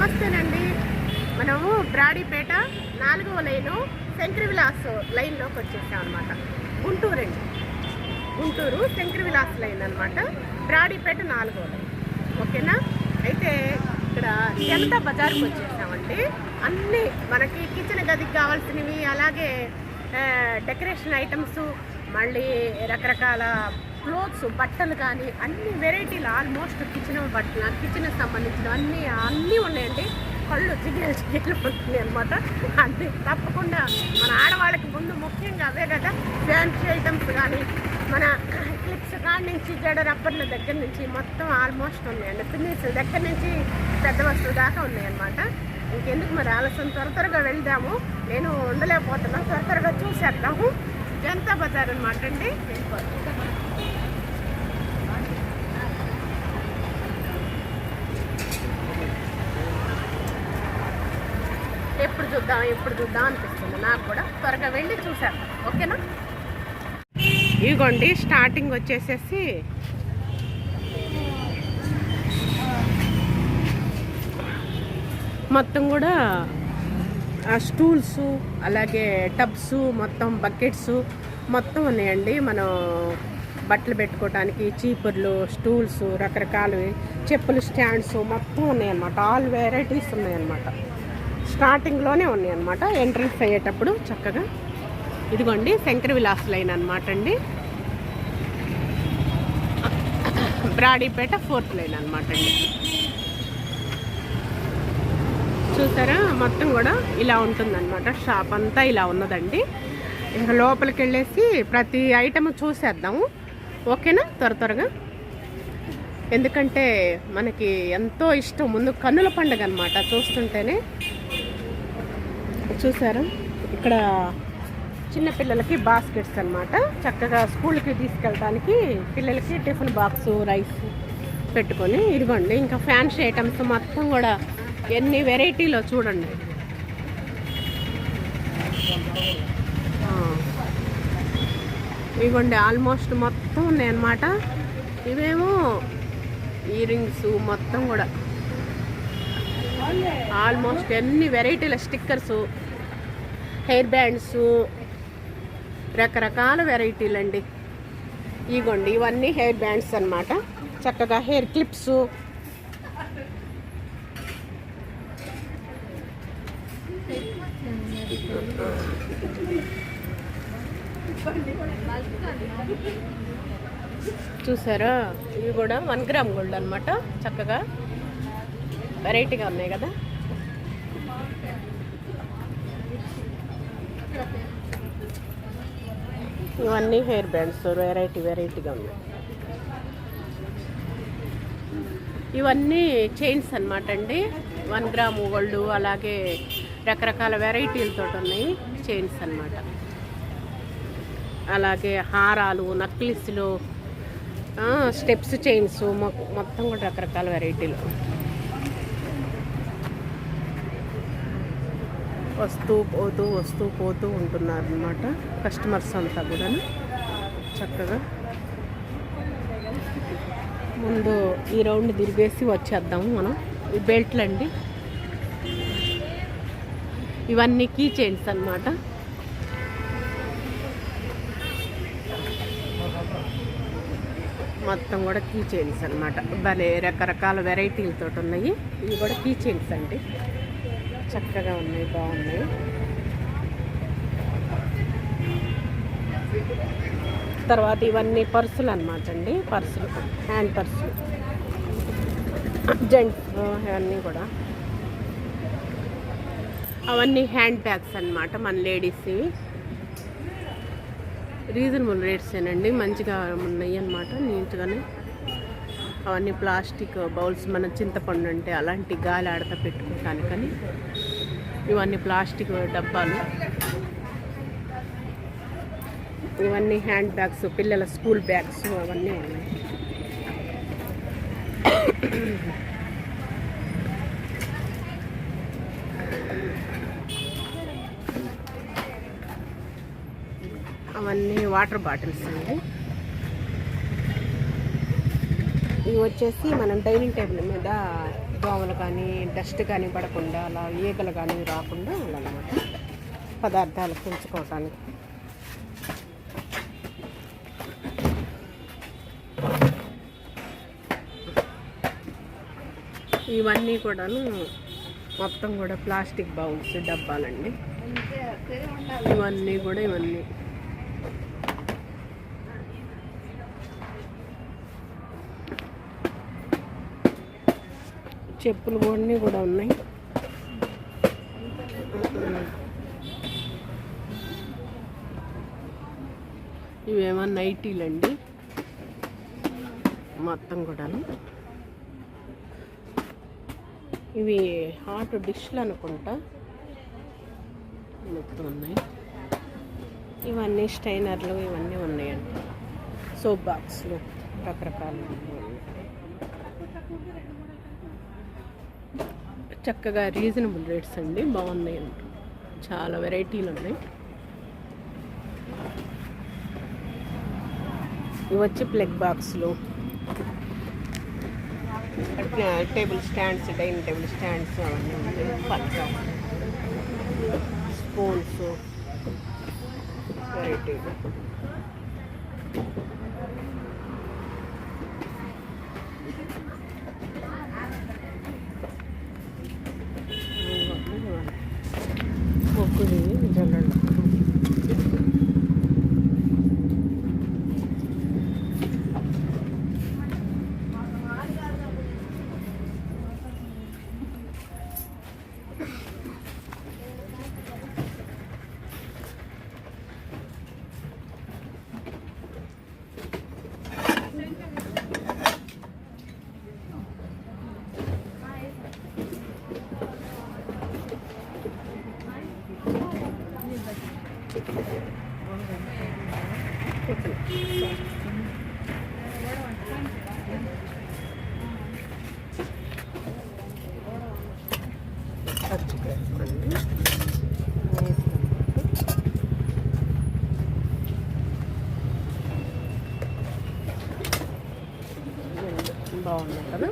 నమస్తేనండి. మనము బ్రాడీపేట 4వ లైను శంకర్ విలాస్ లైన్లోకి వచ్చేసాం అనమాట. గుంటూరు అండి, గుంటూరు శంకర్ విలాస్ లైన్ అనమాట. బ్రాడీపేట 4వ లైన్. ఓకేనా? అయితే ఇక్కడ జనతా బజార్కి వచ్చేసామండి. అన్నీ మనకి కిచెన్ గదికి కావాల్సినవి, అలాగే డెకరేషన్ ఐటమ్స్, మళ్ళీ రకరకాల క్లోత్స్, బట్టలు కానీ అన్ని వెరైటీలు ఆల్మోస్ట్ కిచెన్కి సంబంధించిన అన్నీ ఉన్నాయండి. కళ్ళు జిగేలు ఉంటున్నాయి అనమాట. అన్నీ తప్పకుండా మన ఆడవాళ్ళకి ముందు ముఖ్యంగా అవే కదా, ఫ్యాన్సీ ఐటమ్స్ కానీ, మన క్లిప్స్ కాడి నుంచి జడ రబ్బర్ల దగ్గర నుంచి మొత్తం ఆల్మోస్ట్ ఉన్నాయండి. పిన్నిస్ దగ్గర నుంచి పెద్ద వస్తువు దాకా ఉన్నాయన్నమాట. ఇంకెందుకు మరి ఆలస్యం, త్వరగా వెళ్దాము. నేను ఉండలేకపోతున్నాను, త్వరగా చూసేద్దాము. జనతా బజార్ అనమాట అండి. ఎప్పుడు చూద్దాం అనిపిస్తుంది నాకు కూడా. త్వరగా వెళ్ళి చూసాను. ఓకేనా? ఇదిగోండి స్టార్టింగ్ వచ్చేసేసి మొత్తం కూడా స్టూల్స్, అలాగే టబ్స్, మొత్తం బకెట్స్ మొత్తం ఉన్నాయండి. మనం బట్టలు పెట్టుకోవడానికి చీపుర్లు, స్టూల్స్, రకరకాలవి, చెప్పులు స్టాండ్స్ మొత్తం ఉన్నాయన్నమాట. ఆల్ వెరైటీస్ ఉన్నాయన్నమాట. స్టార్టింగ్లోనే ఉన్నాయన్నమాట. ఎంట్రన్స్ అయ్యేటప్పుడు చక్కగా. ఇదిగోండి శంకర్ విలాస్ లైన్ అనమాట అండి. బ్రాడీపేట 4th లైన్ అనమాట అండి. చూసారా? మొత్తం కూడా ఇలా ఉంటుందన్నమాట. షాప్ అంతా ఇలా ఉన్నదండి. ఇంకా లోపలికి వెళ్ళేసి ప్రతి ఐటమ్ చూసేద్దాము. ఓకేనా? త్వరగా, ఎందుకంటే మనకి ఎంతో ఇష్టం. ముందు కన్నుల పండుగ అనమాట. చూస్తుంటేనే చూసారా? ఇక్కడ చిన్నపిల్లలకి బాస్కెట్స్ అనమాట. చక్కగా స్కూల్కి తీసుకెళ్ళడానికి పిల్లలకి టిఫిన్ బాక్సు, రైస్ పెట్టుకొని. ఇదిగోండి ఇంకా ఫ్యాన్సీ ఐటమ్స్ మొత్తం కూడా ఎన్ని వెరైటీలో చూడండి. ఇదిగోండి ఆల్మోస్ట్ మొత్తం ఉన్నాయన్నమాట. ఇవేమో ఇయర్ రింగ్స్ మొత్తం కూడా ఆల్మోస్ట్ ఎన్ని వెరైటీల స్టిక్కర్సు, హెయిర్ బ్యాండ్స్, రకరకాల వెరైటీలు అండి. ఇగోండి ఇవన్నీ హెయిర్ బ్యాండ్స్ అన్నమాట. చక్కగా హెయిర్ క్లిప్స్, చూసారా? ఇవి కూడా 1 గ్రామ్ గోల్డ్ అనమాట. చక్కగా వెరైటీగా ఉన్నాయి కదా. ఇవన్నీ హెయిర్ బ్యాండ్స్ వెరైటీగా ఉన్నాయి. ఇవన్నీ చైన్స్ అనమాట అండి. 1 గ్రామ్ గోల్డ్, అలాగే రకరకాల వెరైటీలతో ఉన్నాయి చైన్స్ అనమాట. అలాగే హారాలు, నక్లిస్లు, స్టెప్స్ చైన్స్ మొత్తం కూడా రకరకాల వెరైటీలు. వస్తూ పోతూ ఉంటున్నారు అన్నమాట కస్టమర్స్ అంతా కూడా. చక్కగా ముందు ఈ రౌండ్ తిరిగేసి వచ్చేద్దాము మనం. ఈ బెల్ట్లు అండి, ఇవన్నీ కీ చైన్స్ అన్నమాట. మొత్తం కూడా కీ చైన్స్ అనమాట. భలే రకరకాల వెరైటీలతో ఉన్నాయి. ఇవి కూడా కీ చైన్స్ అండి. చక్కగా ఉన్నాయి, బాగున్నాయి. తర్వాత ఇవన్నీ పర్సులు అనమాట అండి. పర్సులు, హ్యాండ్ పర్సులు, జెంట్స్ అవన్నీ కూడా. అవన్నీ హ్యాండ్ బ్యాగ్స్ అనమాట మన లేడీస్వి. రీజనబుల్ రేట్సేనండి, మంచిగా ఉన్నాయి అన్నమాట, నీట్గానే. అవన్నీ ప్లాస్టిక్ బౌల్స్, మన చింతపండు అంటే అలాంటి గాలి ఆడతా పెట్టుకోవటానికని ఇవన్నీ ప్లాస్టిక్ డబ్బాలు. ఇవన్నీ హ్యాండ్ బ్యాగ్స్, పిల్లల స్కూల్ బ్యాగ్స్ అవన్నీ ఉన్నాయి. అవన్నీ వాటర్ బాటిల్స్ అండి. ఇవి వచ్చేసి మనం డైనింగ్ టేబుల్ మీద దోమలు కానీ డస్ట్ కానీ పడకుండా అలా ఈగలు కానీ రాకుండా అన్నమాట పదార్థాలు పెంచుకోవటానికి. ఇవన్నీ కూడాను మొత్తం కూడా ప్లాస్టిక్ బౌల్స్ డబ్బాలండి. ఇవన్నీ చెప్పులు కూడా ఉన్నాయి. ఇవేమో నైటీలండి మొత్తం కూడాను. ఇవి హాట్ డిష్లు అనుకుంటా మొత్తం ఉన్నాయి. ఇవన్నీ స్టైనర్లు ఇవన్నీ ఉన్నాయండి. సోప్ బాక్స్లు రకరకాలు చక్కగా రీజనబుల్ రేట్స్ అండి, బాగున్నాయి అండి. చాలా వెరైటీలు ఉన్నాయి. ఇవి వచ్చి ప్లగ్ బాక్స్లు, table stands, dining table stands అవన్నీ ఉన్నాయి. పక్క స్పూన్స్ వెరైటీలు. ముగ్గుది జల్లెళ్ళు. బాగున్నాయి కదా.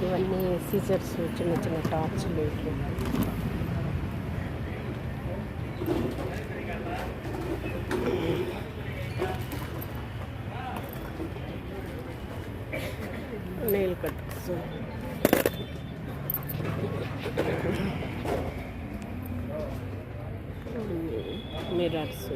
ఇవన్నీ సీజర్స్, చిన్న చిన్న టార్చ్లు. Nail cuts, mirrors.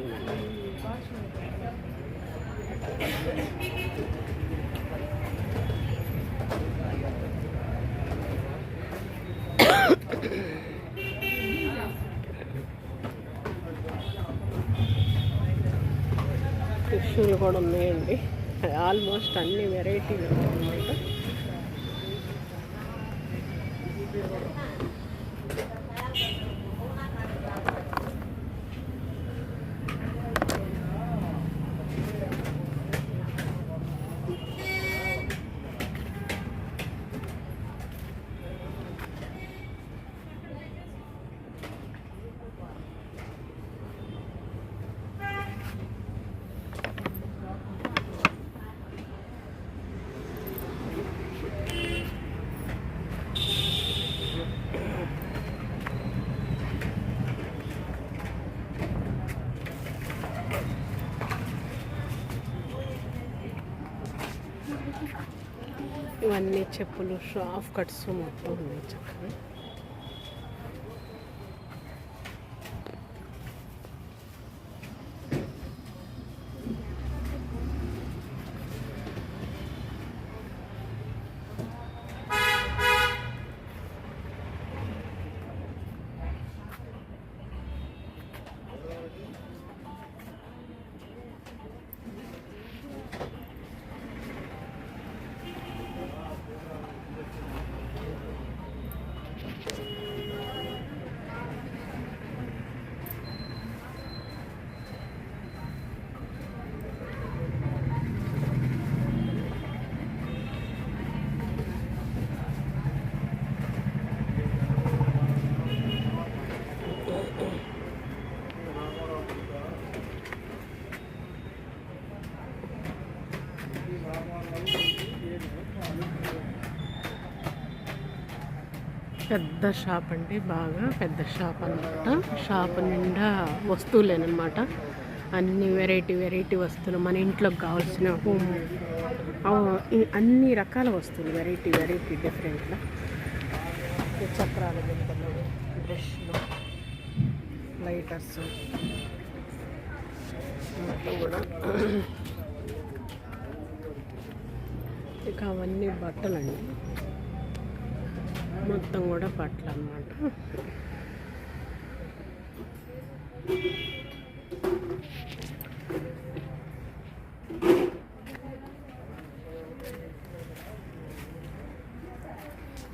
టిష్యూలు కూడా ఉన్నాయండి. ఆల్మోస్ట్ అన్ని వెరైటీలు ఉన్నాయన్నమాట. ఇవన్నీ చెప్పులు, షాఫ్ కట్స్ మొత్తం ఉన్నాయి చక్కగా. పెద్ద షాప్ అండి, బాగా పెద్ద షాప్ అనమాట. షాప్ నిండా వస్తువులేనమాట. అన్ని వెరైటీ వస్తువులు, మన ఇంట్లోకి కావాల్సిన అన్ని రకాల వస్తువులు, వెరైటీ డిఫరెంట్గా. చక్రాలు, బిందెలు, బ్రష్లు, లైటర్స్ మొత్తం కూడా. ఇక అవన్నీ బట్టలండి, మొత్తం కూడా బట్టలు అన్నమాట.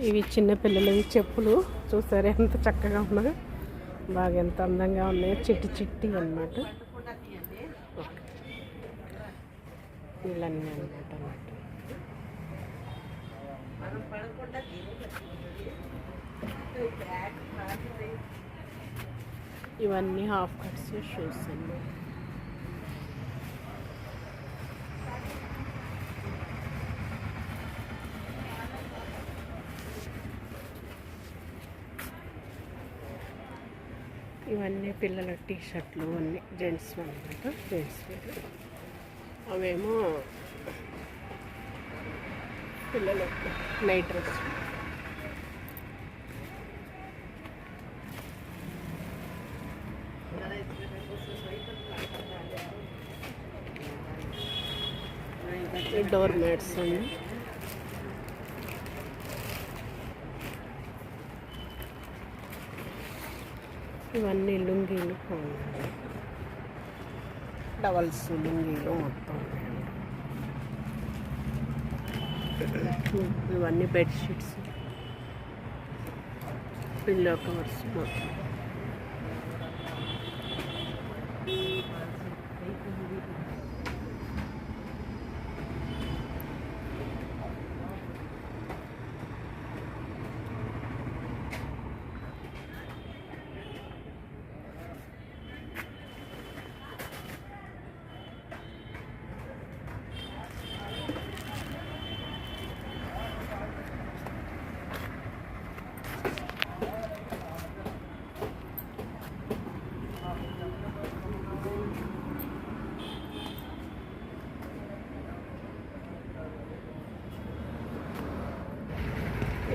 ఇవి చిన్నపిల్లలవి చెప్పులు చూసారు ఎంత చక్కగా ఉన్నాయో, బాగా ఎంత అందంగా ఉన్నాయో, చిట్టి అన్నమాట. ఇవన్నీ అన్నమాట. ఇవన్నీ హాఫ్ కట్స్ షూస్ అండి. ఇవన్నీ పిల్లల టీ షర్ట్లు, అన్నీ జెంట్స్ అనమాట. జెంట్స్ అవేమో పిల్లల నైట్ డ్రెస్. డోర్ మ్యాట్స్ అండి. ఇవన్నీ లుంగీలు, డబల్స్ లుంగీలు మొత్తం. ఇవన్నీ బెడ్షీట్స్, పిల్లో కవర్స్ మొత్తం.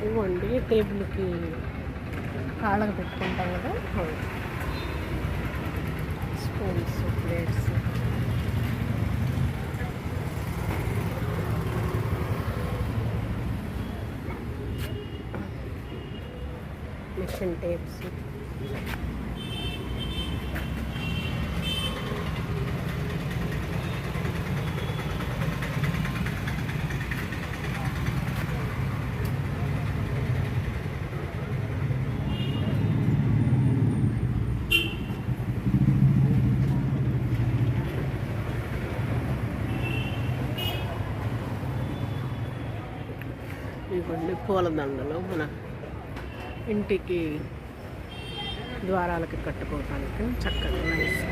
ఇవ్వండి టేబుల్కి కాళ్ళకు పెట్టుకుంటాం కదా, స్పూన్స్, ప్లేట్స్. Machine tapes. ఇవన్నీ పూలదండలు, మన ఇంటికి ద్వారాలకి కట్టుకోవడానికి చక్కగా నైస్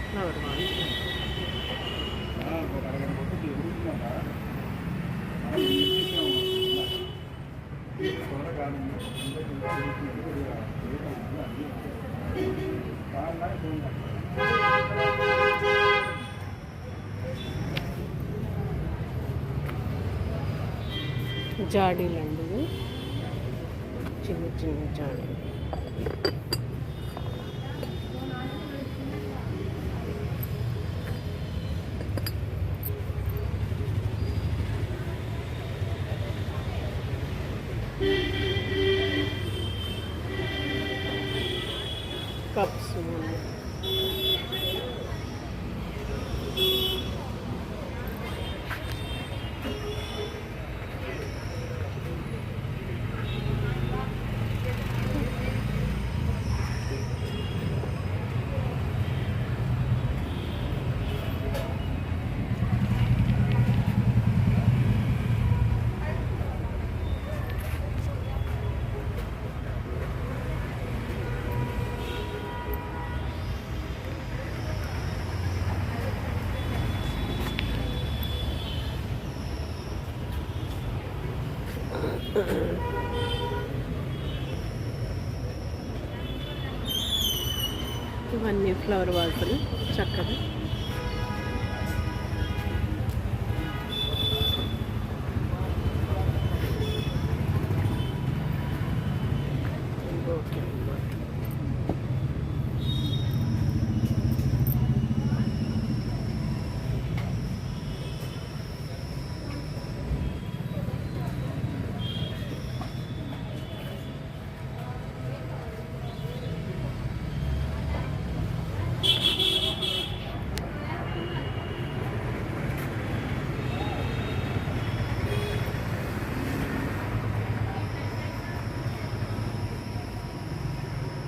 ఫ్లవర్ వాల్స్. జాడీలండి, చిన్న జాడీలు. కప్స్, ఇవన్నీ ఫ్లవర్ వాజులు చక్కగా.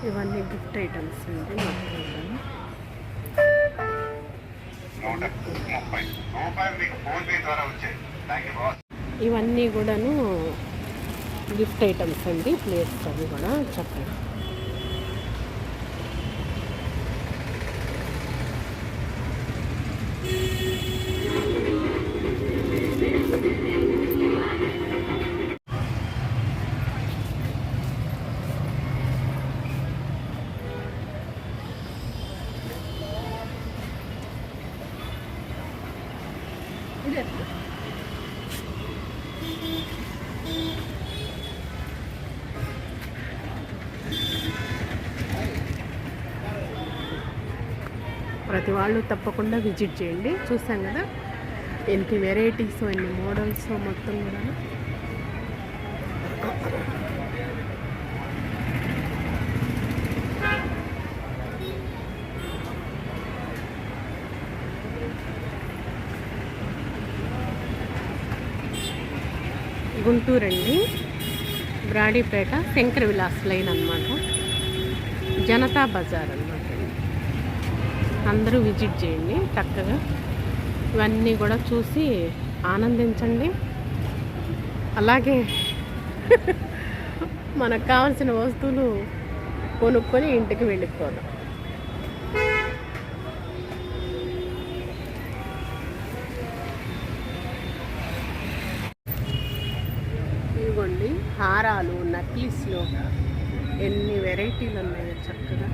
ఇవన్నీ గిఫ్ట్ ఐటమ్స్ అండి. ఇవన్నీ కూడాను గిఫ్ట్ ఐటమ్స్ అండి. ప్లేట్స్ అవి కూడా చక్కగా. ప్రతి వాళ్ళు తప్పకుండా విజిట్ చేయండి. చూసాం కదా ఎన్ని వెరైటీస్, ఎన్ని మోడల్స్ మొత్తం కూడా. గుంటూరు అండి, బ్రాడీపేట శంకర విలాస్ లైన్ అన్నమాట. జనతా బజార్ అన్నమాట. అందరూ విజిట్ చేయండి చక్కగా. ఇవన్నీ కూడా చూసి ఆనందించండి. అలాగే మనకు కావాల్సిన వస్తువులు కొనుక్కొని ఇంటికి వెళ్ళిపోదాం. ఇదిగోండి హారాలు, నక్లీస్లు, ఎన్ని వెరైటీలు ఉన్నాయో చక్కగా.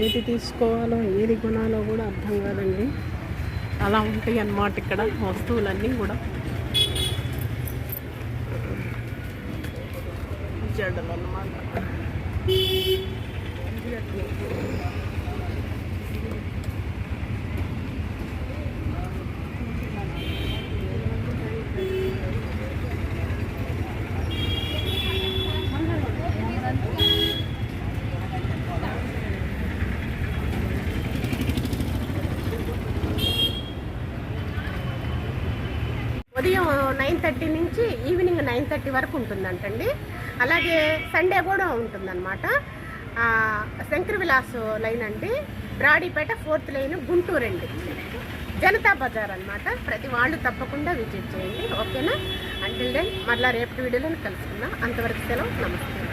ఏది తీసుకోవాలో ఏది కొనాలో కూడా అర్థం కాదండి. అలా ఉంటాయి అన్నమాట ఇక్కడ వస్తువులన్నీ కూడా. జడలు అన్నమాట. ఉదయం 9:30 నుంచి ఈవినింగ్ 9:30 వరకు ఉంటుందంటండి. అలాగే సండే కూడా ఉంటుందన్నమాట. శంకర విలాస్ లైన్ అండి, బ్రాడీపేట 4th లైన్, గుంటూరు అండి. జనతా బజార్ అన్నమాట. ప్రతి వాళ్ళు తప్పకుండా విజిట్ చేయండి. ఓకేనా? అంటిల్ దెన్ మళ్ళీ రేపటి వీడియోలో కలుసుకుందాం. అంతవరకు సెలవు. నమస్తే.